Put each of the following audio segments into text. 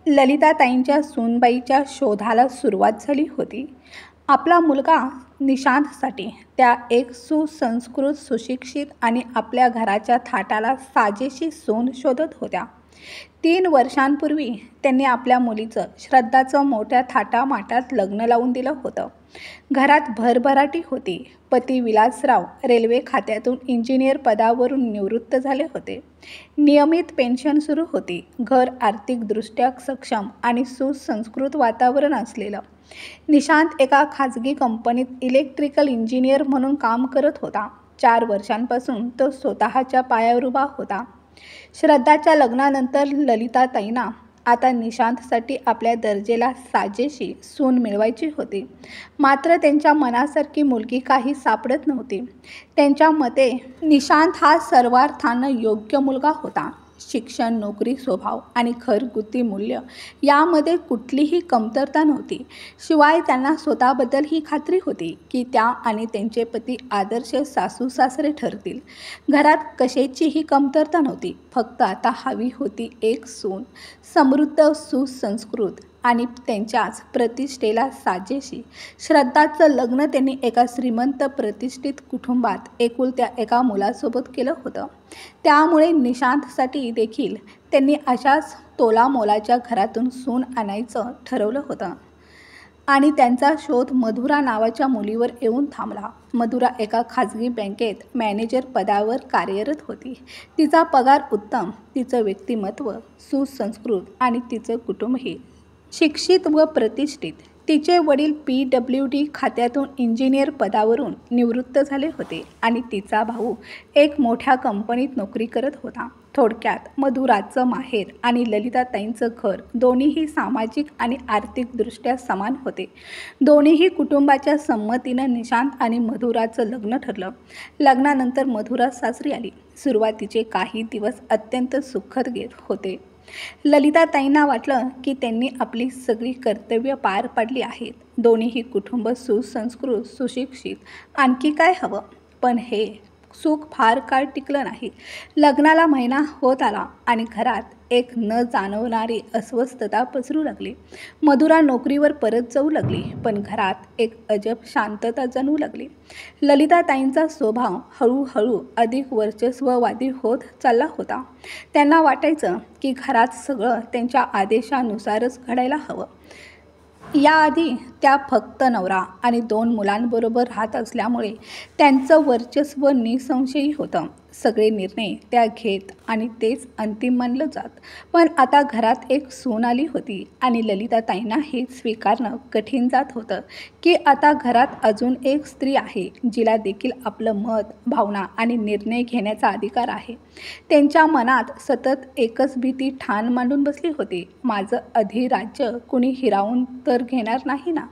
ललिताताईंच्या सूनबाईच्या शोधाला सुरुवात झाली होती. आपला मुलगा निशांतसाठी त्या एक सुसंस्कृत, सुशिक्षित आणि आपल्या घराच्या थाटाला साजेशी सून शोधत होत्या. 3 वर्षांपूर्वी त्यांनी आपल्या मुलीचं श्रद्धाचं मोठ्या थाटामाटात लग्न लावून दिलं होतं. घरात भरभराटी होती. पती विलासराव रेल्वे खात्यातून इंजिनियर पदावरून निवृत्त झाले होते. नियमित पेन्शन सुरू होती. घर आर्थिकदृष्ट्या सक्षम आणि सुसंस्कृत वातावरण असलेलं. निशांत एका खाजगी कंपनीत इलेक्ट्रिकल इंजिनियर म्हणून काम करत होता. 4 वर्षांपासून तो स्वतःच्या पायावर उभा होता. श्रद्धाच्या लग्नानंतर ललिताताईंना आता निशांतसाठी आपल्या दर्जेला साजेशी सून मिळवायची होती. मात्र त्यांच्या मनासारखी मुलगी काही सापडत नव्हती. त्यांच्या मते निशांत हा सर्वार्थानं योग्य मुलगा होता. शिक्षण, नोकरी, स्वभाव आणि घरगुती मूल्य यामध्ये कुठलीही कमतरता नव्हती. शिवाय त्यांना स्वतःबद्दल ही खात्री होती की त्या आणि त्यांचे पती आदर्श सासू सासरे ठरतील. घरात कशाचीही कमतरता नव्हती. फक्त आता हवी होती एक सून, समृद्ध, सुसंस्कृत आणि त्यांच्याच प्रतिष्ठेला साजेशी. श्रद्धाचं लग्न त्यांनी एका श्रीमंत प्रतिष्ठित कुटुंबात एकुलत्या एका मुलासोबत केलं होतं. त्यामुळे निशांतसाठी देखील त्यांनी अशाच तोलामोलाच्या घरातून सून आणायचं ठरवलं होतं. आणि त्यांचा शोध मधुरा नावाच्या मुलीवर येऊन थांबला. मधुरा एका खाजगी बँकेत मॅनेजर पदावर कार्यरत होती. तिचा पगार उत्तम, तिचं व्यक्तिमत्व सुसंस्कृत आणि तिचं कुटुंबही शिक्षित व प्रतिष्ठित. तिचे वडील PWD खात्यातून इंजिनियर पदावरून निवृत्त झाले होते आणि तिचा भाऊ एक मोठ्या कंपनीत नोकरी करत होता. थोडक्यात मधुराचं माहेर आणि ललिताताईंचं घर दोन्हीही सामाजिक आणि आर्थिकदृष्ट्या समान होते. दोन्हीही कुटुंबाच्या संमतीनं निशांत आणि मधुराचं लग्न ठरलं. लग्नानंतर मधुरा सासरी आली. सुरुवातीचे काही दिवस अत्यंत सुखद गेले होते. ललिताताईंना वाटलं की त्यांनी आपली सगळी कर्तव्य पार पाडली आहेत. दोन्हीही कुटुंब सुसंस्कृत, सुशिक्षित. आणखी काय हवं? पण हे सुख फार काळ टिकलं नाही. लग्नाला महिना होत आला आणि घरात एक न जाणवणारी अस्वस्थता पसरू लागली. मधुरा नोकरीवर परत जाऊ लागली, पण घरात एक अजब शांतता जाणवू लागली. ललिताताईंचा स्वभाव हळूहळू अधिक वर्चस्ववादी होत चालला होता. त्यांना वाटायचं की घरात सगळं त्यांच्या आदेशानुसारच घडायला हवं. याआधी त्या फक्त नवरा आणि 2 मुलांबरोबर राहत असल्यामुळे त्यांचं वर्चस्व निसंशयी होतं. सगळे निर्णय त्या घेत आणि तेच अंतिम मानलं जात. पण आता घरात एक सून आली होती आणि ललिताताईंना हे स्वीकारणं कठीण जात होतं की आता घरात अजून एक स्त्री आहे जिला देखील आपलं मत, भावना आणि निर्णय घेण्याचा अधिकार आहे. त्यांच्या मनात सतत एकच भीती ठाण मांडून बसली होती. माझं अधिराज्य कुणी हिरावून तर घेणार नाही ना?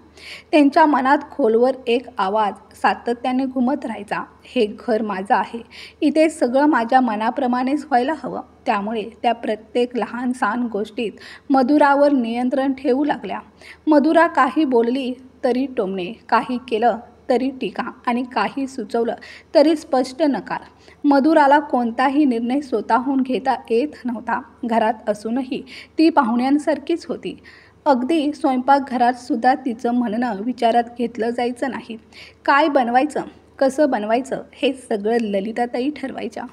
त्यांच्या मनात खोलवर एक आवाज सातत्याने घुमत राहायचा. हे घर माझं आहे. इथे सगळं माझ्या मनाप्रमाणेच व्हायला हवं. त्यामुळे त्या प्रत्येक लहानसहान गोष्टीत मधुरावर नियंत्रण ठेवू लागल्या. मधुरा काही बोलली तरी टोमणे, काही केलं तरी टीका आणि काही सुचवलं तरी स्पष्ट नकार. मधुराला कोणताही निर्णय स्वतःहून घेता येत नव्हता. घरात असूनही ती पाहुण्यांसारखीच होती. अगदी स्वयंपाकघरात सुद्धा तिचं म्हणणं विचारात घेतलं जायचं नाही. काय बनवायचं, कसं बनवायचं हे सगळं ललिताताई ठरवायच्या.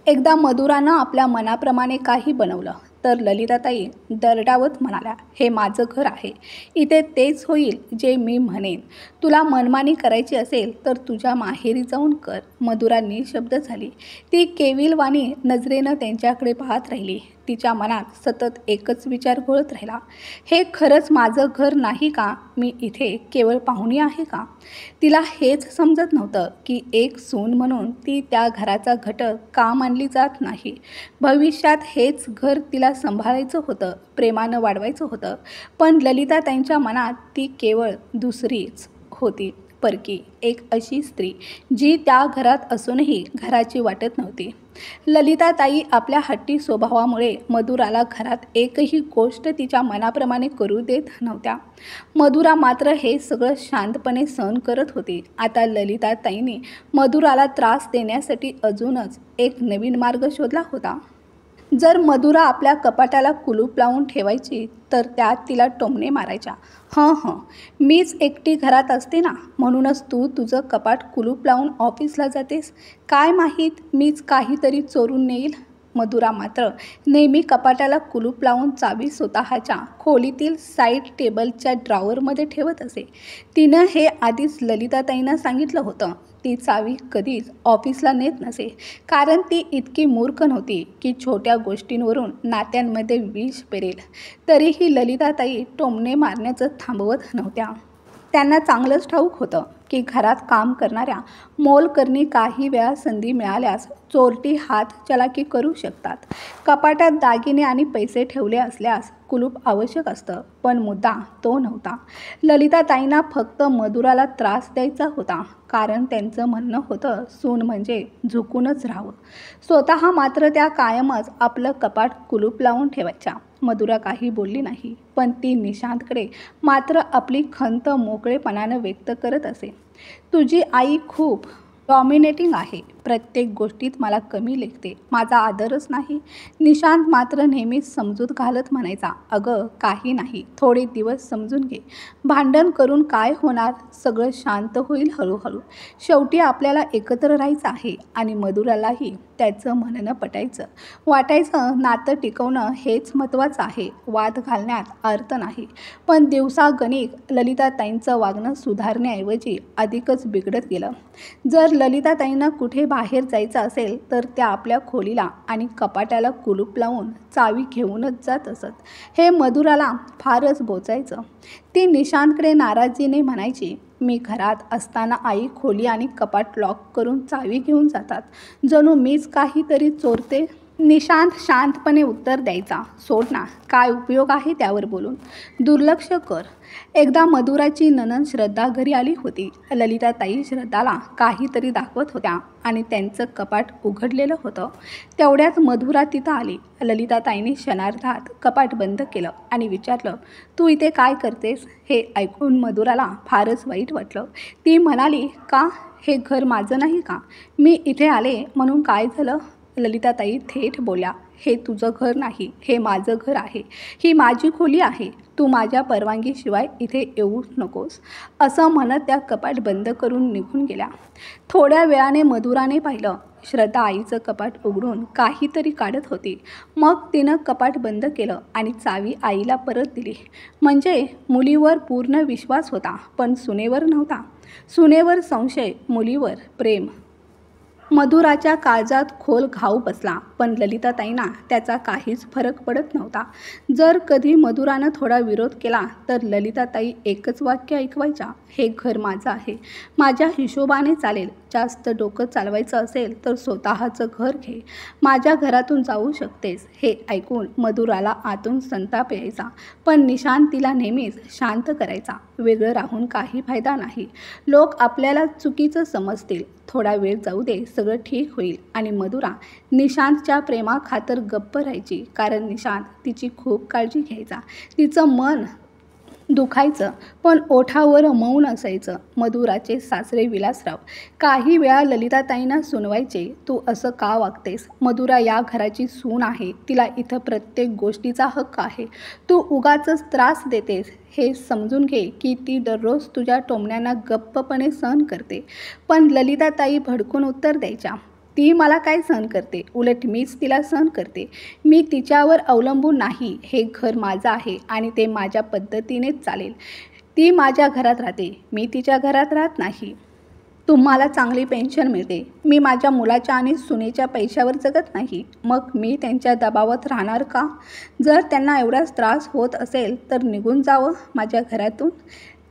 एकदा मधुरानं आपल्या मनाप्रमाणे काही बनवलं तर ललिताताई दरडावत म्हणाल्या, हे माझं घर आहे. इथे तेच होईल जे मी म्हणेन. तुला मनमानी करायची असेल तर तुझ्या माहेरी जाऊन कर. मधुरा निशब्द झाली. ती केविलवाणी नजरेनं त्यांच्याकडे पाहत राहिली. तिच्या मनात सतत एकच विचार घोळत राहिला, हे खरंच माझं घर नाही का? मी इथे केवळ पाहुणी आहे का? तिला हेच समजत नव्हतं की एक सून म्हणून ती त्या घराचा घटक का मानली जात नाही. भविष्यात हेच घर तिला सांभाळायचं होतं, प्रेमानं वाढवायचं होतं. पण ललिताताईंच्या मनात ती केवळ दुसरीच होती, परकी, एक अशी स्त्री जी त्या घरात असूनही घराची वाटत नव्हती. ललिताताई आपल्या हट्टी स्वभावामुळे मधुराला घरात एकही गोष्ट तिच्या मनाप्रमाणे करू देत नव्हत्या. मधुरा मात्र हे सगळं शांतपणे सहन करत होती. आता ललिताताईंनी मधुराला त्रास देण्यासाठी अजूनच एक नवीन मार्ग शोधला होता. जर मधुरा आपल्या कपाटाला कुलूप लावून ठेवायची तर त्यात तिला टोमणे मारायच्या. हं, मीच एकटी घरात असते ना, म्हणूनच तू तुझं कपाट कुलूप लावून ऑफिसला जातेस. काय माहीत मीच काहीतरी चोरून नेईल. मधुरा मात्र नेहमी कपाटाला कुलूप लावून चावी स्वतःच्या खोलीतील साईड टेबलच्या ड्रॉवरमध्ये ठेवत असे. तिनं हे आधीच ललिताताईंना सांगितलं होतं. ती चावी कधीच ऑफिसला नेत नसे, कारण ती इतकी मूर्ख नव्हती की छोट्या गोष्टींवरून नात्यांमध्ये विष पेरेल. तरीही ललिताताई टोमणे मारण्याचं थांबवत नव्हत्या. त्यांना चांगलंच ठाऊक होतं की घरात काम करणाऱ्या मोलकरणी काही वेळा संधी मिळाल्यास चोरटी हात चलाकी करू शकतात. कपाटात दागिने आणि पैसे ठेवले असल्यास कुलूप आवश्यक असतं, पण मुद्दा तो नव्हता. ललिताताईंना फक्त मधुराला त्रास द्यायचा होता, कारण त्यांचं म्हणणं होतं सून म्हणजे झुकूनच राहावं. स्वतः मात्र त्या कायमच आपलं कपाट कुलूप लावून ठेवायच्या. मधुरा काही बोलली नाही, पण ती निशांतकडे मात्र आपली खंत मोकळेपणानं व्यक्त करत असे. तुझी आई खूप डॉमिनेटिंग आहे. प्रत्येक गोष्टीत मला कमी लेखते. माझा आदरच नाही. निशांत मात्र नेहमीच समजूत घालत म्हणायचा, अगं काही नाही, थोडे दिवस समजून घे. भांडण करून काय होणार, सगळं शांत होईल हळूहळू. शेवटी आपल्याला एकत्र राहायचं आहे. आणि मधुरालाही त्याचं म्हणणं पटायचं. वाटायचं नातं टिकवणं हेच महत्त्वाचं आहे, वाद घालण्यात अर्थ नाही. पण दिवसागणिक ललिताताईंचं वागणं सुधारण्याऐवजी अधिकच बिघडत गेलं. जर ललिताताईंना कुठे बाहेर जायचं असेल तर त्या आपल्या खोलीला आणि कपाटाला कुलूप लावून चावी घेऊनच जात असत. हे मधुराला फारच बोचायचं. ती निशांतकडे नाराजीने म्हणायची, मी घरात असताना आई खोली आणि कपाट लॉक करून चावी घेऊन जातात, जणू मीच काहीतरी चोरते. निशांत शांतपणे उत्तर द्यायचा, सोड ना, काय उपयोग आहे त्यावर बोलून, दुर्लक्ष कर. एकदा मधुराची नणंद श्रद्धा घरी आली होती. ललिताताई श्रद्धाला काहीतरी दाखवत होत्या आणि त्यांचं कपाट उघडलेलं होतं. तेवढ्यात मधुरा तिथं आली. ललिताताईंनी क्षणार्धात कपाट बंद केलं आणि विचारलं, तू इथे काय करतेस? हे ऐकून मधुराला फारच वाईट वाटलं. ती म्हणाली, का, हे घर माझं नाही का? मी इथे आले म्हणून काय झालं? ललिताताई थेट बोलल्या, हे तुझं घर नाही, हे माझं घर आहे. ही माझी खोली आहे. तू माझ्या परवानगीशिवाय इथे येऊ नकोस. असं म्हणत त्या कपाट बंद करून निघून गेल्या. थोड्या वेळाने मधुराने पाहिलं, श्रद्धा आईचं कपाट उघडून काहीतरी काढत होती. मग तिनं कपाट बंद केलं आणि चावी आईला परत दिली. म्हणजे मुलीवर पूर्ण विश्वास होता, पण सुनेवर नव्हता. सुनेवर संशय, मुलीवर प्रेम. मधुराच्या काळजात खोल घाव बसला, पण ललिताताईंना त्याचा काहीच फरक पडत नव्हता. जर कधी मधुरानं थोडा विरोध केला तर ललिताताई एकच वाक्य ऐकवायच्या, हे घर माझं आहे, माझ्या हिशोबाने चालेल. जास्त डोकं चालवायचं असेल तर स्वतःचं घर घे, माझ्या घरातून जाऊ शकतेस. हे ऐकून मधुराला आतून संताप यायचा, पण निशांत तिला नेहमीच शांत करायचा. वेगळं राहून काही फायदा नाही. लोक आपल्याला चुकीचं समजतील. थोडा वेळ जाऊ दे, सगळं ठीक होईल. आणि मधुरा निशांतच्या प्रेमाखातर गप्प राहायची, कारण निशांत तिची खूप काळजी घ्यायचा. तिचं मन दुखायचं, पण ओठावर मौन असायचं. मधुराचे सासरे विलासराव काही वेळा ललिताताईंना सुनवायचे, तू असं का वागतेस? मधुरा या घराची सून आहे, तिला इथं प्रत्येक गोष्टीचा हक्क आहे. तू उगाचच त्रास देतेस. हे समजून घे की ती दररोज तुझ्या टोमण्यांना गप्पपणे सहन करते. पण ललिताताई भडकून उत्तर द्यायच्या, ती मला काय सहन करते? उलट मीच तिला सहन करते. मी तिच्यावर अवलंबून नाही. हे घर माझं आहे आणि ते माझ्या पद्धतीनेच चालेल. ती माझ्या घरात राहते, मी तिच्या घरात राहत नाही. तुम्हाला चांगली पेन्शन मिळते, मी माझ्या मुलाच्या आणि सुनेच्या पैशावर जगत नाही. मग मी त्यांच्या दबावात राहणार का? जर त्यांना एवढाच त्रास होत असेल तर निघून जावं माझ्या घरातून.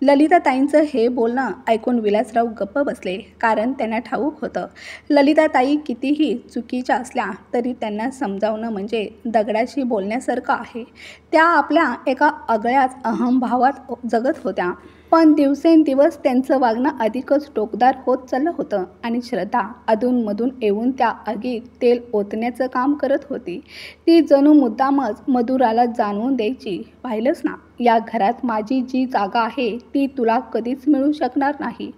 ललिताताईंचं हे बोलणं ऐकून विलासराव गप्प बसले, कारण त्यांना ठाऊक होतं ललिताताई कितीही चुकीच्या असल्या तरी त्यांना समजावणं म्हणजे दगडाशी बोलण्यासारखं आहे. त्या आपल्या एका आगळ्याच अहंभावात जगत होत्या. पण दिवसेंदिवस त्यांचं वागणं अधिकच टोकदार होत चाललं होतं आणि श्रद्धा अधूनमधून येऊन त्या आगीत तेल ओतण्याचं काम करत होती. ती जणू मुद्दामच मधुराला जाणवून द्यायची, पाहिलंस ना, या घरात माझी जी जागा आहे ती तुला कधीच मिळू शकणार नाही.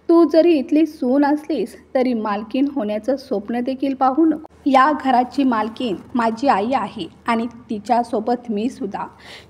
तू जरी इथली सून असलीस तरी मालकीण होण्याचं स्वप्न देखील पाहू नको. या घराची मालकीण माझी आई आहे आणि तिच्यासोबत मी सुद्धा.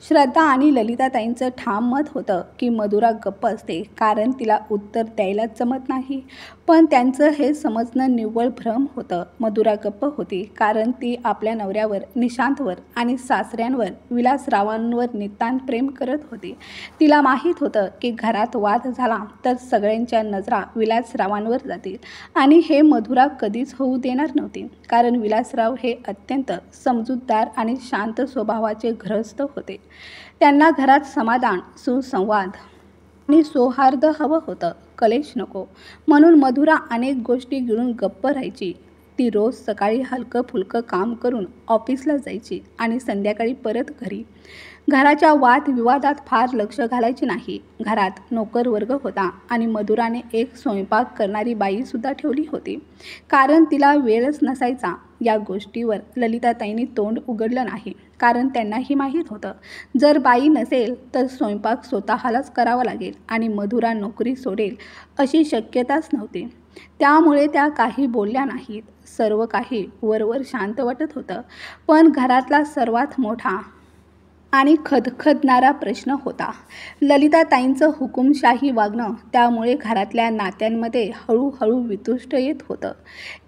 श्रद्धा आणि ललिताताईंचं ठाम मत होतं की मधुरा गप्प असते कारण तिला उत्तर द्यायलाच जमत नाही. पण त्यांचं हे समजणं निव्वळ भ्रम होतं. मधुरा गप्प होती कारण ती आपल्या नवऱ्यावर, निशांतवर आणि सासऱ्यांवर, विलासरावांवर नितांत प्रेम करत होती. तिला माहीत होतं की घरात वाद झाला तर सगळ्यांच्या नजरा विलासरावांवर जातील आणि हे मधुरा कधीच होऊ देणार नव्हती. कारण विलासराव हे अत्यंत समजूतदार आणि शांत स्वभावाचे गृहस्थ होते. त्यांना घरात समाधान, सुसंवाद आणि सौहार्द हवं होतं, कलेश नको. म्हणून मधुरा अनेक गोष्टी गिळून गप्प राहायची. ती रोज सकाळी हलकं फुलकं काम करून ऑफिसला जायची आणि संध्याकाळी परत घरी. घराच्या वादविवादात फार लक्ष घालायचे नाही. घरात नोकर वर्ग होता आणि मधुराने एक स्वयंपाक करणारी बाईसुद्धा ठेवली होती कारण तिला वेळच नसायचा. या गोष्टीवर ललिताताईंनी तोंड उघडलं नाही कारण त्यांनाही माहीत होतं जर बाई नसेल तर स्वयंपाक स्वतःलाच करावा लागेल आणि मधुरा नोकरी सोडेल अशी शक्यताच नव्हती. त्यामुळे त्या काही बोलल्या नाहीत. सर्व काही वरवर शांत वाटत होतं. पण घरातला सर्वात मोठा आणि खदखदणारा प्रश्न होता ललिताताईंचं हुकुमशाही वागणं. त्यामुळे घरातल्या नात्यांमध्ये हळूहळू वितुष्ट येत होतं.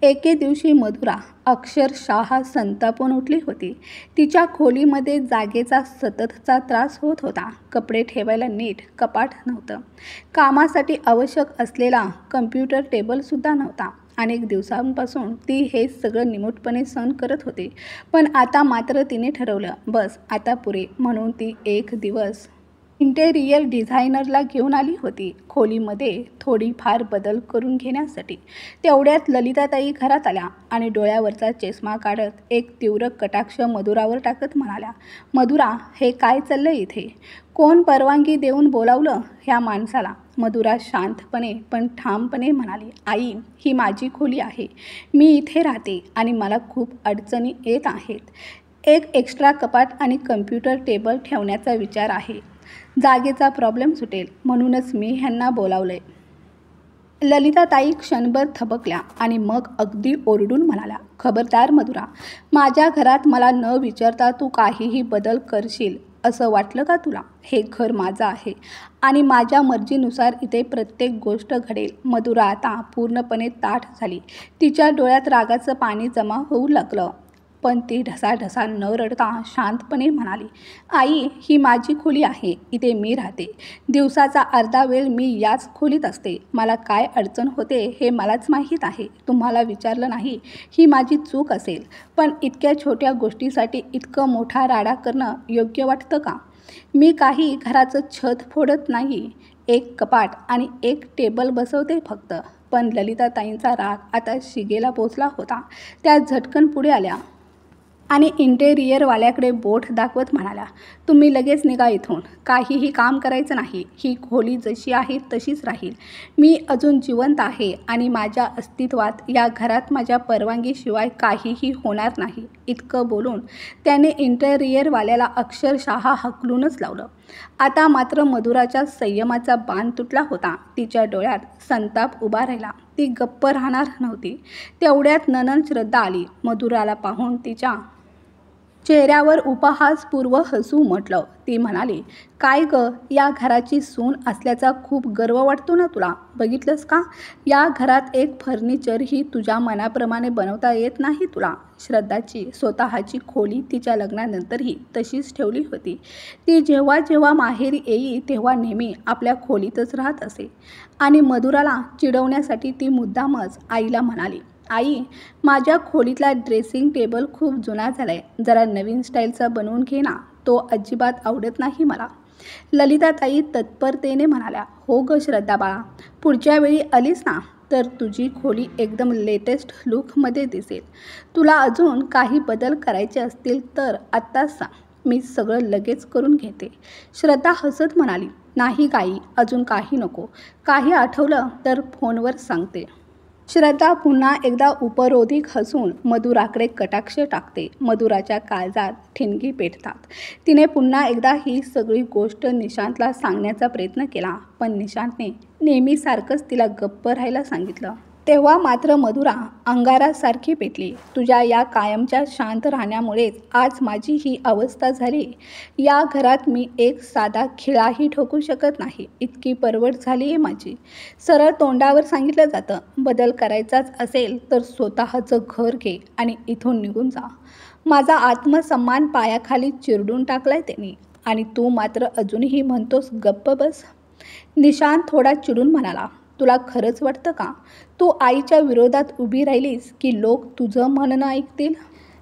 एके दिवशी मधुरा अक्षरशः संतापून उठली होती. तिच्या खोलीमध्ये जागेचा सततचा त्रास होत होता. कपडे ठेवायला नीट कपाट नव्हतं. कामासाठी आवश्यक असलेला कम्प्युटर टेबलसुद्धा नव्हता. अनेक दिवसांपासून ती हे सगळं निमूटपणे सहन करत होती. पण आता मात्र तिने ठरवलं, बस आता पुरे. म्हणून ती एक दिवस इंटेरियर डिझायनरला घेऊन आली होती खोलीमध्ये थोडीफार बदल करून घेण्यासाठी. तेवढ्यात ललिताताई घरात आल्या आणि डोळ्यावरचा चष्मा काढत एक तीव्र कटाक्ष मधुरावर टाकत म्हणाल्या, मधुरा, हे काय चाललंय इथे? कोण परवानगी देऊन बोलावलं ह्या माणसाला? मधुरा शांतपणे पण ठामपणे म्हणाली, आई, ही माझी खोली आहे. मी इथे राहते आणि मला खूप अडचणी येत आहेत. एक एक्स्ट्रा कपाट आणि कम्प्युटर टेबल ठेवण्याचा विचार आहे. जागेचा प्रॉब्लेम सुटेल म्हणूनच मी ह्यांना बोलावलंय. ललिताताई क्षणभर थबकल्या आणि मग अगदी ओरडून म्हणाल्या, खबरदार मधुरा, माझ्या घरात मला न विचारता तू काहीही बदल करशील असं वाटलं का तुला? हे घर माझं आहे आणि माझ्या मर्जीनुसार इथे प्रत्येक गोष्ट घडेल. मधुरा आता पूर्णपणे ताठ झाली. तिच्या डोळ्यात रागाचं पाणी जमा होऊ लागलं. पण ती ढसाढसा न रडता शांतपणे म्हणाली, आई, ही माझी खोली आहे. इथे मी राहते. दिवसाचा अर्धा वेळ मी याच खोलीत असते. मला काय अडचण होते हे मलाच माहीत आहे. तुम्हाला विचारलं नाही ही माझी चूक असेल. पण इतक्या छोट्या गोष्टीसाठी इतकं मोठा राडा करणं योग्य वाटतं का? मी काही घराचं छत फोडत नाही. एक कपाट आणि एक टेबल बसवते फक्त. पण ललिताताईंचा राग आता शिगेला पोचला होता. त्या झटकन पुढे आल्या आणि इंटेरियरवाल्याकडे बोट दाखवत म्हणाल्या, तुम्ही लगेच निघा इथून. काहीही काम करायचं नाही. ही खोली जशी आहे तशीच राहील. मी अजून जिवंत आहे आणि माझ्या अस्तित्वात या घरात माझ्या परवानगीशिवाय काहीही होणार नाही. इतकं बोलून त्याने इंटेरियरवाल्याला अक्षरशः हकलूनच लावलं. आता मात्र मधुराच्या संयमाचा बांध तुटला होता. तिच्या डोळ्यात संताप उभा राहिला. ती गप्प राहणार नव्हती. तेवढ्यात नणंद श्रद्धा आली. मधुराला पाहून तिच्या चेहऱ्यावर उपहासपूर्व हसू उमटलं. ती म्हणाली, काय ग, या घराची सून असल्याचा खूप गर्व वाटतो ना तुला? बघितलंस का? या घरात एक फर्निचरही तुझ्या मनाप्रमाणे बनवता येत नाही तुला. श्रद्धाची स्वतःची खोली तिच्या लग्नानंतरही तशीच ठेवली होती. ती जेव्हा जेव्हा माहेरी येई तेव्हा नेहमी आपल्या खोलीतच राहत असे आणि मधुराला चिडवण्यासाठी ती मुद्दामच आईला म्हणाली, आई, माझ्या खोलीतला ड्रेसिंग टेबल खूप जुना झालाय. जरा नवीन स्टाईलचा बनवून घे ना. तो अजिबात आवडत नाही मला. ललिताताई तत्परतेने म्हणाल्या, हो ग श्रद्धा बाळा, पुढच्या वेळी आलीस ना तर तुझी खोली एकदम लेटेस्ट लुकमध्ये दिसेल. तुला अजून काही बदल करायचे असतील तर आत्ताच सांग. मी सगळं लगेच करून घेते. श्रद्धा हसत म्हणाली, नाही गाई, अजून काही नको. काही आठवलं तर फोनवर सांगते. श्रद्धा पुन्हा एकदा उपरोधिक हसून मधुराकडे कटाक्ष टाकते. मधुराच्या काळजात ठिणगी पेटतात. तिने पुन्हा एकदा ही सगळी गोष्ट निशांतला सांगण्याचा प्रयत्न केला, पण निशांतने नेहमीसारखंच तिला गप्प राहायला सांगितलं. तेव्हा मात्र मधुरा अंगारासारखी पेटली. तुझ्या या कायमच्या शांत राहण्यामुळेच आज माझी ही अवस्था झाली. या घरात मी एक साधा खिळाही ठोकू शकत नाही, इतकी परवड झाली आहे माझी. सरळ तोंडावर सांगितलं जातं, बदल करायचाच असेल तर स्वतःचं घर घे आणि इथून निघून जा. माझा आत्मसन्मान पायाखाली चिरडून टाकलाय त्यांनी, आणि तू मात्र अजूनही म्हणतोस गप्प बस. निशांत थोडा चिडून म्हणाला, तुला खरंच वाटतं का तू आईच्या विरोधात उभी राहिलीस की लोक तुझं म्हणणं ऐकतील?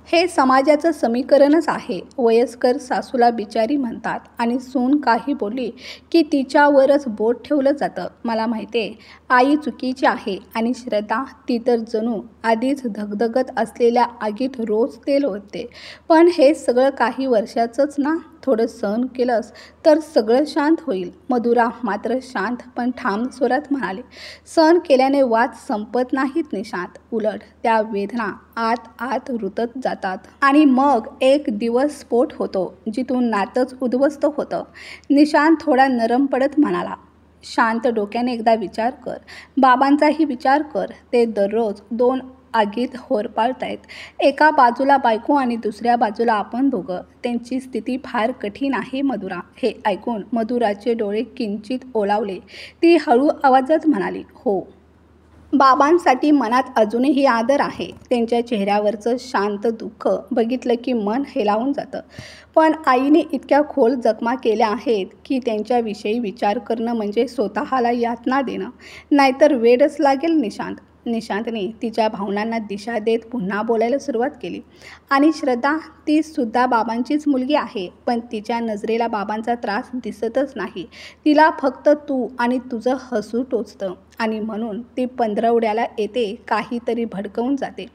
हे समाजाचं समीकरणच आहे. वयस्कर सासूला बिचारी म्हणतात आणि सून काही बोलली की तिच्यावरच बोट ठेवलं जातं. मला माहिती आहे आई चुकीची आहे आणि श्रद्धा ती तर जणू आधीच धगधगत असलेल्या आगीत रोज तेल ओतते. पण हे सगळं काही वर्षाचंच ना. थोडं सहन केलंस तर सगळं शांत होईल. मधुरा मात्र शांत पण ठाम स्वरात म्हणाले, सहन केल्याने वाद संपत नाहीत निशांत. उलट त्या वेदना आत आत रुतत जातात आणि मग एक दिवस स्फोट होतो जिथून नातंच उद्ध्वस्त होतं. निशांत थोडा नरम पडत म्हणाला, शांत डोक्याने एकदा विचार कर. बाबांचाही विचार कर. ते दररोज 2 आगीत होरपाळतायत. एका बाजूला बायको आणि दुसऱ्या बाजूला आपण दोघं. त्यांची स्थिती फार कठीण आहे मधुरा. हे ऐकून मधुराचे डोळे किंचित ओलावले. ती हळू आवाजात म्हणाली, हो. बाबांसाठी मनात अजूनही आदर आहे. त्यांच्या चेहऱ्यावरचं शांत दुःख बघितलं की मन हेलावून जातं. पण आईने इतक्या खोल जखमा केल्या आहेत की त्यांच्याविषयी विचार करणं म्हणजे स्वतःला यातना देणं. नाहीतर वेडच लागेल निशांत. निशांतने तिच्या भावनांना दिशा देत पुन्हा बोलायला सुरुवात केली. आणि श्रद्धा, ती सुद्धा बाबांचीच मुलगी आहे, पण तिच्या नजरेला बाबांचा त्रास दिसतच नाही. तिला फक्त तू आणि तुझं हसू टोचतं आणि म्हणून ती पंधरवड्याला येते, काहीतरी भडकवून जाते.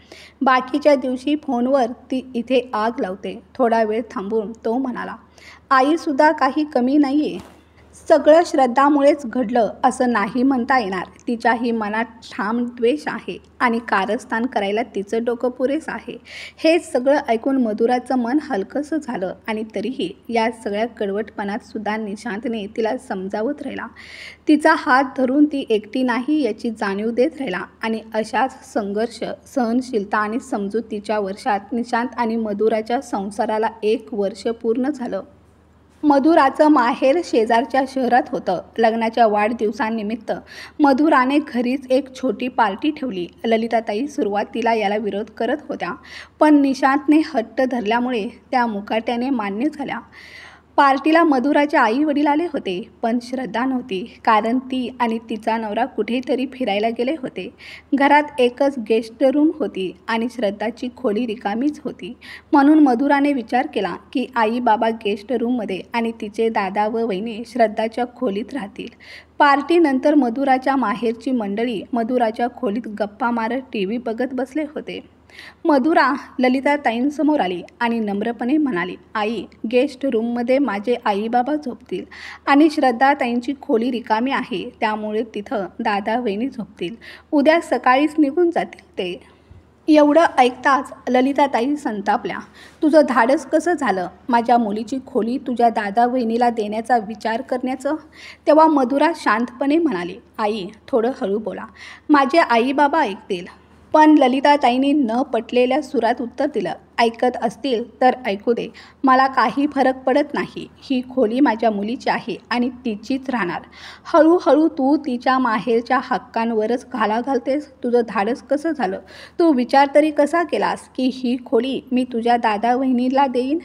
बाकीच्या दिवशी फोनवर ती इथे आग लावते. थोडा वेळ थांबून तो म्हणाला, आईसुद्धा काही कमी नाही आहे. सगळं श्रद्धामुळेच घडलं असं नाही म्हणता येणार. तिच्याही मनात ठाम द्वेष आहे आणि कारस्थान करायला तिचं डोकं पुरेस आहे. हे सगळं ऐकून मधुराचं मन हलकंसं झालं आणि तरीही या सगळ्या कडवटपणात सुद्धा निशांतने तिला समजावत राहिला. तिचा हात धरून ती एकटी नाही याची जाणीव देत राहिला. आणि अशाच संघर्ष, सहनशीलता आणि समजुतीच्या वर्षात निशांत आणि मधुराच्या संसाराला 1 वर्ष पूर्ण झालं. मधुराचं माहेर शेजारच्या शहरात होतं. लग्नाच्या वाढदिवसानिमित्त मधुराने घरीच एक छोटी पार्टी ठेवली. ललिताताई सुरुवातीला याला विरोध करत होत्या, पण निशांतने हट्ट धरल्यामुळे त्या मुकाट्याने मान्य झाल्या. पार्टीला मधुराचे आई वडील आले होते, पण श्रद्धा नव्हती, कारण ती आणि तिचा नवरा कुठेतरी फिरायला गेले होते. घरात एकच गेस्ट रूम होती आणि श्रद्धाची खोली रिकामीच होती. म्हणून मधुराने विचार केला की आई बाबा गेस्ट रूममध्ये आणि तिचे दादा व वहिनी श्रद्धाच्या खोलीत राहतील. पार्टीनंतर मधुराच्या माहेरची मंडळी मधुराच्या खोलीत गप्पा मारत TV बघत बसले होते. मधुरा ललिताताईंसमोर आली आणि नम्रपणे म्हणाली, आई, गेस्ट रूममध्ये माझे आई बाबा झोपतील आणि श्रद्धाताईंची खोली रिकामी आहे, त्यामुळे तिथं दादा वहिनी झोपतील. उद्या सकाळीच निघून जातील ते. एवढं ऐकताच ललिताताई संतापल्या. तुझं धाडस कसं झालं माझ्या मुलीची खोली तुझ्या दादा वहिनीला देण्याचा विचार करण्याचं? तेव्हा मधुरा शांतपणे म्हणाली, आई, थोडं हळू बोला, माझे आई बाबा ऐकतील. पण ललिताताईंनी न पटलेल्या सुरात उत्तर दिलं, ऐकत असतील तर ऐकू दे, मला काही फरक पडत नाही. ही खोली माझ्या मुलीची आहे आणि तिचीच राहणार. हळूहळू तू तिच्या माहेरच्या हक्कांवरच घाला घालतेस. तुझं धाडस कसं झालं? तू विचार तरी कसा केलास की ही खोली मी तुझ्या दादा वहिनीला देईन?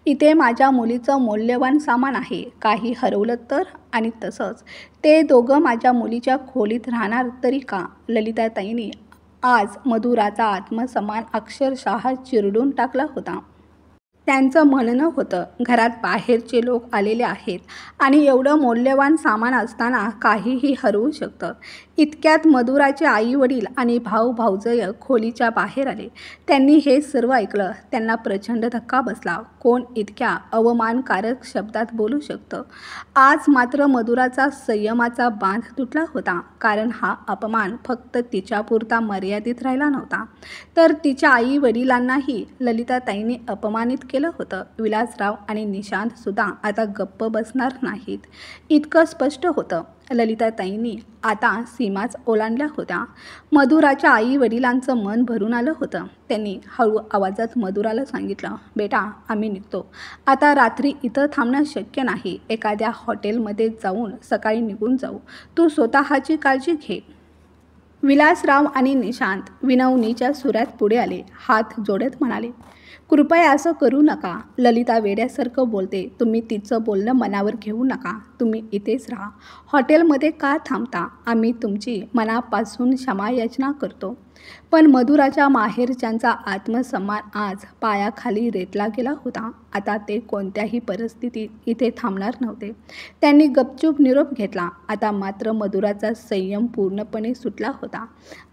इथे माझ्या मुलीचं मौल्यवान सामान आहे, काही हरवलं तर? आणि तसंच ते दोघं माझ्या मुलीच्या खोलीत राहणार तरी का? ललिताताईंनी आज मधुराचा आत्मसन्मान अक्षरशः चिरडून टाकला होता. त्यांचं म्हणणं होतं, घरात बाहेरचे लोक आलेले आहेत आणि एवढं मौल्यवान सामान असताना काहीही हरवू शकतं. इतक्यात मधुराचे आई वडील आणि भाऊ भाऊजय खोलीच्या बाहेर आले. त्यांनी हे सर्व ऐकलं. त्यांना प्रचंड धक्का बसला. कोण इतक्या अवमानकारक शब्दात बोलू शकतं? आज मात्र मधुराचा संयमाचा बांध तुटला होता. कारण हा अपमान फक्त तिच्यापुरता मर्यादित राहिला नव्हता, तर तिच्या आई वडिलांनाही ललिताताईंनी अपमानित केलं होतं. विलासराव आणि निशांत सुद्धा आता गप्प बसणार नाहीत, इतकं स्पष्ट होतं. ललिताताईंनी आता सीमाच ओलांडल्या होत्या. मधुराच्या आई वडिलांचं मन भरून आलं होतं. त्यांनी हळू आवाजात मधुराला सांगितलं, बेटा आम्ही निघतो. आता रात्री इथं थांबणं शक्य नाही. एखाद्या हॉटेलमध्ये जाऊन सकाळी निघून जाऊ. तू स्वतःची काळजी घे. विलासराव आणि निशांत विनवणीच्या सुरात पुढे आले. हात जोडत म्हणाले, कृपया असं करू नका. ललिता वेड्यासारखं बोलते. तुम्ही तिचं बोलणं मनावर घेऊ नका. तुम्ही इथेच राहा. हॉटेलमध्ये का थांबता? आम्ही तुमची मनापासून क्षमायाचना करतो. पण मधुराच्या माहेरच्यांचा आत्मसन्मान आज पायाखाली रेटला गेला होता. आता ते कोणत्याही परिस्थितीत इथे थांबणार नव्हते. त्यांनी गपचूप निरोप घेतला. आता मात्र मधुराचा संयम पूर्णपणे सुटला होता.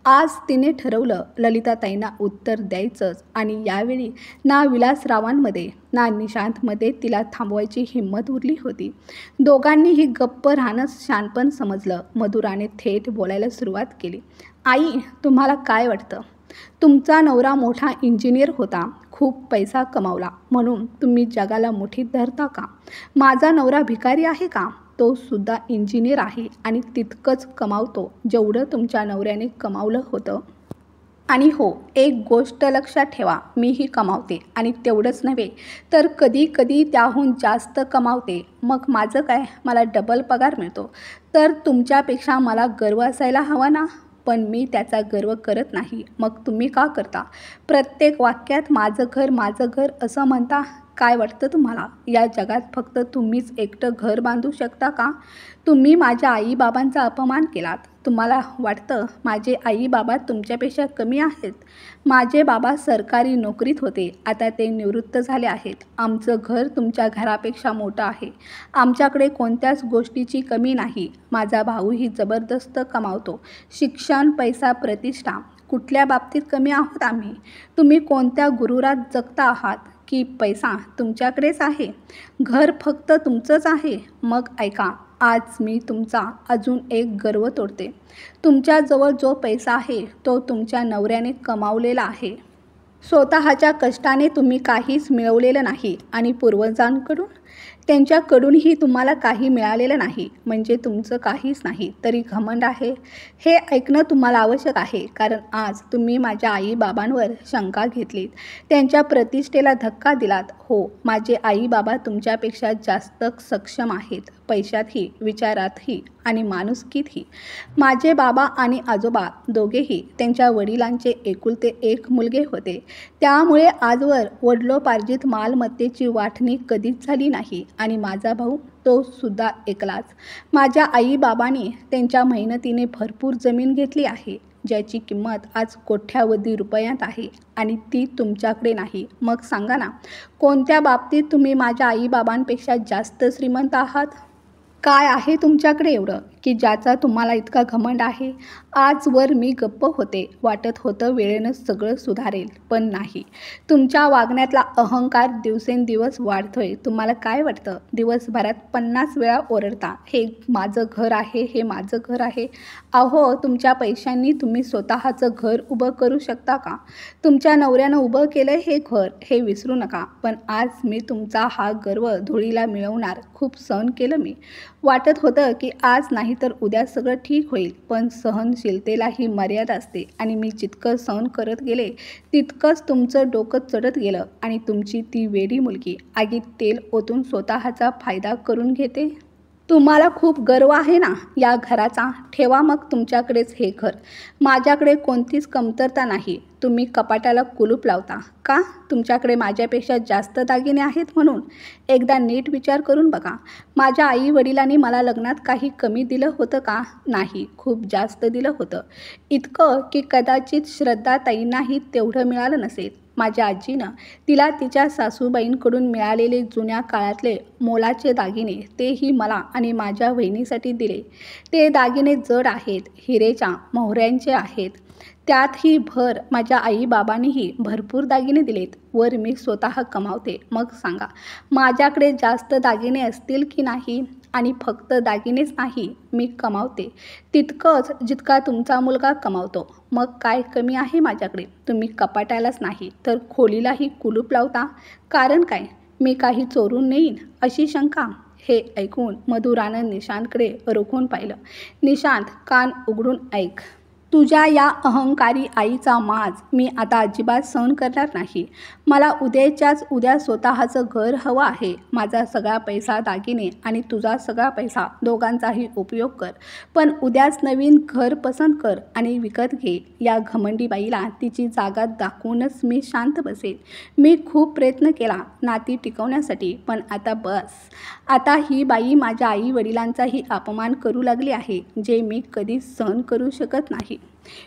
आज तिने ठरवलं, ललिताताईंना उत्तर द्यायचंच. आणि यावेळी ना विलासरावांमध्ये ना निशांतमध्ये तिला थांबवायची हिंमत उरली होती. दोघांनीही गप्प राहणंच शहाणपण समजलं. मधुराने थेट बोलायला सुरुवात केली, आई तुम्हाला काय वाटतं? तुमचा नवरा मोठा इंजिनियर होता, खूप पैसा कमावला, म्हणून तुम्ही जगाला मुठीत धरता का? माझा नवरा भिकारी आहे का? तो सुद्धा इंजिनियर आहे आणि तितकंच कमावतो जेवढं तुमच्या नवऱ्याने कमावलं होतं. आणि हो, एक गोष्ट लक्षात ठेवा, मीही कमावते आणि तेवढंच नव्हे तर कधी कधी त्याहून जास्त कमावते. मग माझं काय? मला डबल पगार मिळतो. तर तुमच्यापेक्षा मला गर्व असायला हवा ना? पण मी त्याचा गर्व करत नाही. मग तुम्ही का करता? प्रत्येक वाक्यात माझं घर असं म्हणता. काय वाटतं तुम्हाला? या जगात फक्त तुम्हीच एकटं घर बांधू शकता का? तुम्ही माझ्या आईबाबांचा अपमान केलात. तुम्हाला वाटतं माझे आई बाबा तुमच्यापेक्षा कमी आहेत? माझे बाबा सरकारी नोकरीत होते, आता ते निवृत्त झाले आहेत. आमचं घर तुमच्या घरापेक्षा मोठं आहे. आमच्याकडे कोणत्याच गोष्टीची कमी नाही. माझा भाऊही जबरदस्त कमावतो. शिक्षण, पैसा, प्रतिष्ठा, कुठल्या बाबतीत कमी आहोत आम्ही? तुम्ही कोणत्या गुरुरात जगता आहात की पैसा तुमच्याकडेच आहे? घर फक्त तुमचंच आहे? मग ऐका, आज मी तुमचा अजून एक गर्व तोडते. तुमच्याजवळ जो पैसा आहे तो तुमच्या नवऱ्याने कमावलेला आहे. स्वतःच्या कष्टाने तुम्ही काहीच मिळवलेलं नाही आणि पूर्वजांकडून त्यांच्याकडूनही तुम्हाला काही मिळालेलं नाही. म्हणजे तुमचं काहीच नाही तरी घमंड आहे. हे ऐकणं तुम्हाला आवश्यक आहे, कारण आज तुम्ही माझ्या आईबाबांवर शंका घेतलीत, त्यांच्या प्रतिष्ठेला धक्का दिलात. हो, माझे आईबाबा तुमच्यापेक्षा जास्त सक्षम आहेत, पैशातही, विचारातही आणि माणुसकीतही. माझे बाबा आणि आजोबा दोघेही त्यांच्या वडिलांचे एकुलते एक मुलगे होते. त्यामुळे आजवर वडिलोपार्जित मालमत्तेची वाटणी कधीच झाली नाही. आणि माझा भाऊ, तो सुद्धा एकलाच. माझ्या आईबाबांनी त्यांच्या मेहनतीने भरपूर जमीन घेतली आहे, ज्याची किंमत आज कोट्यावधी रुपयात आहे आणि ती तुमच्याकडे नाही. मग सांगा ना, कोणत्या बाबतीत तुम्ही माझ्या आईबाबांपेक्षा जास्त श्रीमंत आहात? काय आहे तुमच्याकडे एवढं की ज्याचा तुम्हाला इतका घमंड आहे? आजवर मी गप्प होते. वाटत होतं वेळेनं सगळं सुधारेल, पण नाही. तुमच्या वागण्यातला अहंकार दिवसेंदिवस वाढतोय. तुम्हाला काय वाटतं? दिवसभरात 50 वेळा ओरडता, हे माझं घर आहे, हे माझं घर आहे. अहो, तुमच्या पैशांनी तुम्ही स्वतःचं घर उभं करू शकता का? तुमच्या नवऱ्यानं उभं केलं हे घर, हे विसरू नका. पण आज मी तुमचा हा गर्व धुळीला मिळवणार. खूप सहन केलं मी. वाटत होतं की आज नाही तर उद्या सगळं ठीक होईल, पण सहनशीलतेलाही मर्यादा असते आणि मी जितकं सहन करत गेले तितकंच तुमचं डोकं चढत गेलं आणि तुमची ती वेडी मुलगी आगीत तेल ओतून स्वतःचा फायदा करून घेते. तुम्हाला खूप गर्व आहे ना या घराचा? ठेवा मग तुमच्याकडेच हे घर. माझ्याकडे कोणतीच कमतरता नाही. तुम्ही कपाटाला कुलूप लावता का? तुमच्याकडे माझ्यापेक्षा जास्त दागिने आहेत म्हणून? एकदा नीट विचार करून बघा. माझ्या आई वडिलांनी मला लग्नात काही कमी दिलं होतं का? नाही, खूप जास्त दिलं होतं. इतकं की कदाचित श्रद्धाताईंनाही तेवढं मिळालं नसेल. माझ्या आजीनं तिला तिच्या सासूबाईंकडून मिळालेले जुन्या काळातले मोलाचे दागिने तेही मला आणि माझ्या वहिनीसाठी दिले. ते दागिने जड आहेत, हिरेच्या मोहऱ्यांचे आहेत. त्यातही भर माझ्या आईबाबांनीही भरपूर दागिने दिलेत. वर मी स्वतः कमावते. मग सांगा, माझ्याकडे जास्त दागिने असतील की नाही? आणि फक्त दागिनेच नाही, मी कमावते तितकंच जितका तुमचा मुलगा कमावतो. मग काय कमी आहे माझ्याकडे? तुम्ही कपाटालाच नाही तर खोलीलाही कुलूप लावता. कारण काय? मी काही चोरून नेईन अशी शंका? हे ऐकून मधुरानं निशांतकडे रोखून पाहिलं. निशांत, कान उघडून ऐक. तुझ्या या अहंकारी आईचा माज मी आता अजिबात सहन करणार नाही. मला उद्याच्याच उद्या स्वतःचं घर हवं आहे. माझा सगळा पैसा दागिने आणि तुझा सगळा पैसा दोघांचाही उपयोग कर. पण उद्याच नवीन घर पसंत कर आणि विकत घे. या घमंडी बाईला तिची जागा दाखवूनच मी शांत बसेल. मी खूप प्रयत्न केला नाती टिकवण्यासाठी, पण आता बस. आता ही बाई माझ्या आई वडिलांचाही अपमान करू लागली आहे, जे मी कधीच सहन करू शकत नाही.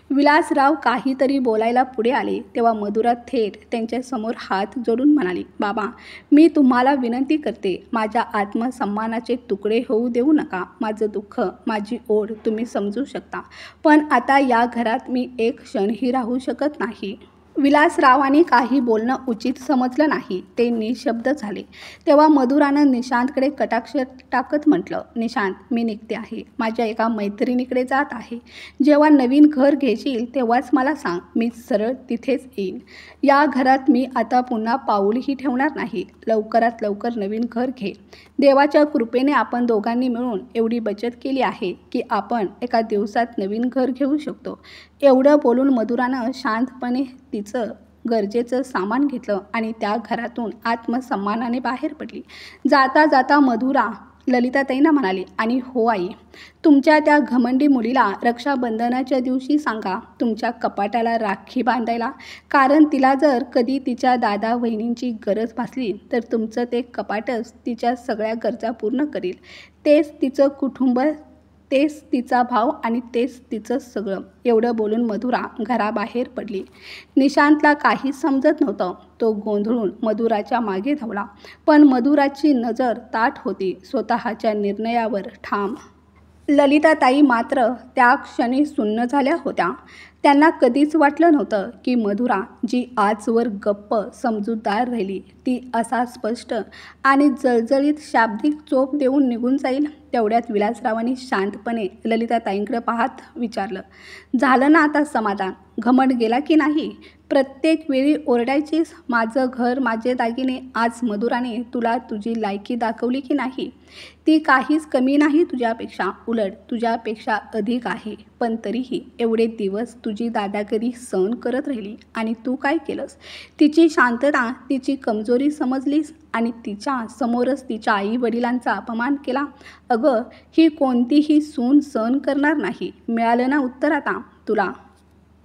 विलासराव काहीतरी बोलायला पुढे आले तेव्हा मधुरा थेट त्यांच्यासमोर हात जोडून म्हणाली, बाबा, मी तुम्हाला विनंती करते, माझ्या आत्मसन्मानाचे तुकडे होऊ देऊ नका. माझं दुःख, माझी ओढ तुम्ही समजू शकता, पण आता या घरात मी एक क्षणही राहू शकत नाही. विलासरावांनी काही बोलणं उचित समजलं नाही. ते निशब्द झाले. तेव्हा मधुरानं निशांतकडे कटाक्ष टाकत म्हटलं, निशांत, मी निघते आहे. माझ्या एका मैत्रिणीकडे जात आहे. जेव्हा नवीन घर घेशील तेव्हाच मला सांग, मी सरळ तिथेच येईन. या घरात मी आता पुन्हा पाऊलही ठेवणार नाही. लवकरात लवकर नवीन घर घे. देवाच्या कृपेने आपण दोघांनी मिळून एवढी बचत केली आहे की आपण एका दिवसात नवीन घर घेऊ शकतो. एवढं बोलून मधुरानं शांतपणे तिचं गरजेचं सामान घेतलं आणि त्या घरातून आत्मसन्मानाने बाहेर पडली. जाता जाता मधुरा ललिताताईंना म्हणाली, आणि हो आई, तुमच्या त्या घमंडी मुलीला रक्षाबंधनाच्या दिवशी सांगा तुमच्या कपाटाला राखी बांधायला. कारण तिला जर कधी तिच्या दादा वहिनींची गरज भासली तर तुमचं ते कपाटच तिच्या सगळ्या गरजा पूर्ण करील. तेच तिचं कुटुंब, तेच तिचा भाव आणि तेच तिचं सगळं. एवढं बोलून मधुरा घराबाहेर पडली. निशांतला काहीच समजत नव्हतं. तो गोंधळून मधुराच्या मागे धावला, पण मधुराची नजर ताठ होती, स्वतःच्या निर्णयावर ठाम. ललिताताई मात्र त्या क्षणी सुन्न झाल्या होत्या. त्यांना कधीच वाटलं नव्हतं की मधुरा, जी आजवर गप्प समजूतदार राहिली, ती असा स्पष्ट आणि जळजळीत शाब्दिक चोप देऊन निघून जाईल. तेवढ्यात विलासरावांनी शांतपणे ललिताताईंकडे पाहत विचारलं, झालं ना आता समाधान? घमंड गेला की नाही? प्रत्येक वेळी ओरडायचीस, माझं घर, माझे दागिने. आज मधुराने तुला तुझी लायकी दाखवली की नाही? ती काहीच कमी नाही तुझ्यापेक्षा, उलट तुझ्यापेक्षा अधिक आहे. पण तरीही एवढे दिवस तुझी दादागिरी सहन करत राहिली आणि तू काय केलंस? तिची शांतता, तिची कमजोरी समजलीस आणि तिच्या समोरच तिच्या आई वडिलांचा अपमान केला. अगं, ही कोणतीही सून सहन करणार नाही. मिळालं ना उत्तर आता तुला?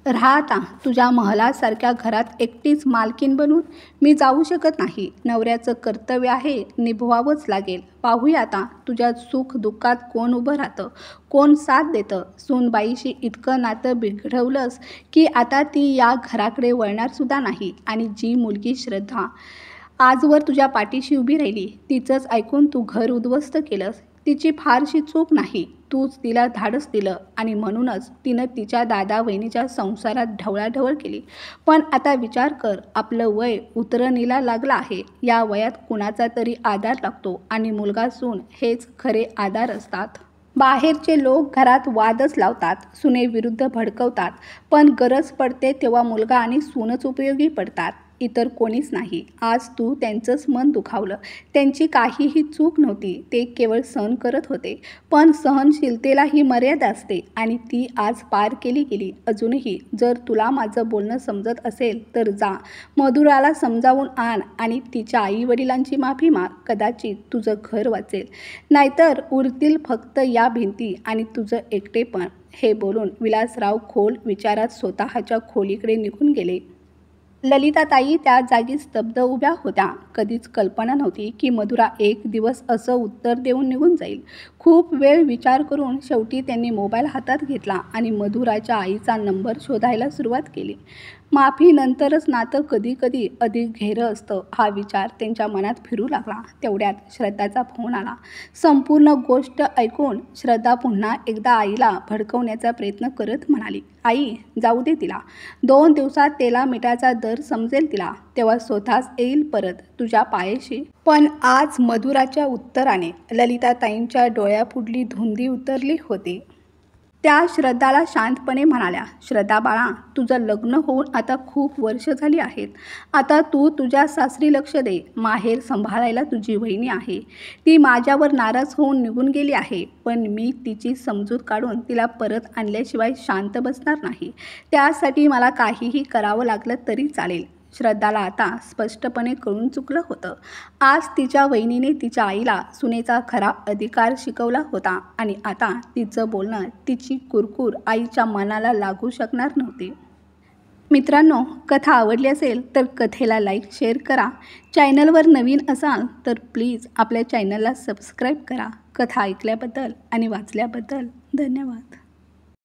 राहा आता तुझ्या महलासारख्या घरात एकटीच मालकीन बनून. मी जाऊ शकत नाही. नवऱ्याचं कर्तव्य आहे, निभवावंच लागेल. पाहूया आता तुझ्या सुख दुःखात कोण उभं राहतं, कोण साथ देतं. सूनबाईशी इतकं नातं बिघडवलंस की आता ती या घराकडे वळणारसुद्धा नाही. आणि जी मुलगी श्रद्धा आजवर तुझ्या पाठीशी उभी राहिली, तिचंच ऐकून तू घर उद्ध्वस्त केलंस. तिची फारशी चूक नाही, तूच तिला धाडस दिलं आणि म्हणूनच तिनं तिच्या दादा वहिनीच्या संसारात ढवळाढवळ केली. पण आता विचार कर, आपलं वय उतरणीला लागलं आहे. या वयात कुणाचा तरी आधार लागतो आणि मुलगा सून हेच खरे आधार असतात. बाहेरचे लोक घरात वादच लावतात, सुनेविरुद्ध भडकवतात, पण गरज पडते तेव्हा मुलगा आणि सूनच उपयोगी पडतात, इतर कोणीच नाही. आज तू त्यांचंच मन दुखावलं. त्यांची काहीही चूक नव्हती, ते केवळ सहन करत होते. पण सहनशीलतेलाही मर्यादा असते आणि ती आज पार केली गेली. अजूनही जर तुला माझं बोलणं समजत असेल तर जा, मधुराला समजावून आण आणि तिच्या आई वडिलांची माफी माग. कदाचित तुझं घर वाचेल, नाहीतर उरतील फक्त या भिंती आणि तुझं एकटेपण. हे बोलून विलासराव खोल विचारात स्वतःच्या खोलीकडे निघून गेले. ललिताताई त्या जागी स्तब्ध उभ्या होत्या. कधीच कल्पना नव्हती की मधुरा एक दिवस असं उत्तर देऊन निघून जाईल. खूप वेळ विचार करून शेवटी त्यांनी मोबाईल हातात घेतला आणि मधुराच्या आईचा नंबर शोधायला सुरुवात केली. माफीनंतरच नातं कधी कधी अधिक घेरं असतं हा विचार त्यांच्या मनात फिरू लागला. तेवढ्यात श्रद्धाचा फोन आला. संपूर्ण गोष्ट ऐकून श्रद्धा पुन्हा एकदा आईला भडकवण्याचा प्रयत्न करत म्हणाली, आई जाऊ दे तिला. 2 दिवसात तेला मिठाचा दर समजेल तिला. तेव्हा स्वतःच येईल परत तुझ्या पायाशी. पण आज मधुराच्या उत्तराने ललिताताईंच्या डोळ्यापुढली धुंदी उतरली होती. त्या श्रद्धाला शांतपणे म्हणाल्या, श्रद्धा बाळा, तुझं लग्न होऊन आता खूप वर्ष झाली आहेत. आता तू तुझ्या सासरी लक्ष दे. माहेर सांभाळायला तुझी वहिनी आहे. ती माझ्यावर नाराज होऊन निघून गेली आहे, पण मी तिची समजूत काढून तिला परत आणल्याशिवाय शांत बसणार नाही. त्यासाठी मला काहीही करावं लागलं तरी चालेल. श्रद्धाला आता स्पष्टपणे कळून चुकलं होतं. आज तिच्या वहिनीने तिच्या आईला सुनेचा खरा अधिकार शिकवला होता आणि आता तिचं बोलणं, तिची कुरकूर आईच्या मनाला लागू शकणार नव्हती. मित्रांनो, कथा आवडली असेल तर कथेला लाईक शेअर करा. चॅनलवर नवीन असाल तर प्लीज आपल्या चॅनलला सबस्क्राईब करा. कथा ऐकल्याबद्दल आणि वाचल्याबद्दल धन्यवाद.